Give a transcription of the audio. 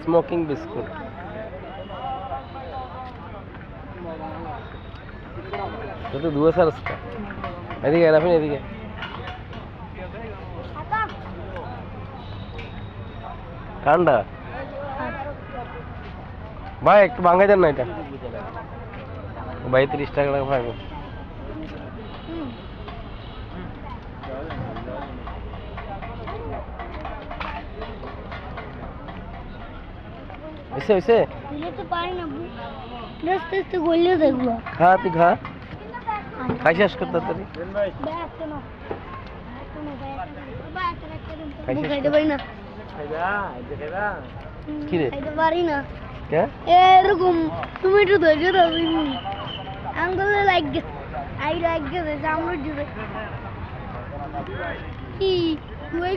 smoking biscuit तो दुआ sir उसका এদিকে রাফিন এদিকে ঠান্ডা ভাই একটু ভাঙাই দেন না এটা ভাই 30 টাকা লাগে ভাই ऐसे ऐसे ये तो पानी ना रास्ते से गोलियां देखो खा तू खा खाई शेष करता तरी बैठ तो ना খাইতে পারি না কি রে খাইতে পারি না কে এরকম তুমি একটু ধৈর্য ধরো আঙ্গুলে লাগে আই লাগে সামনে দিবে কি তুই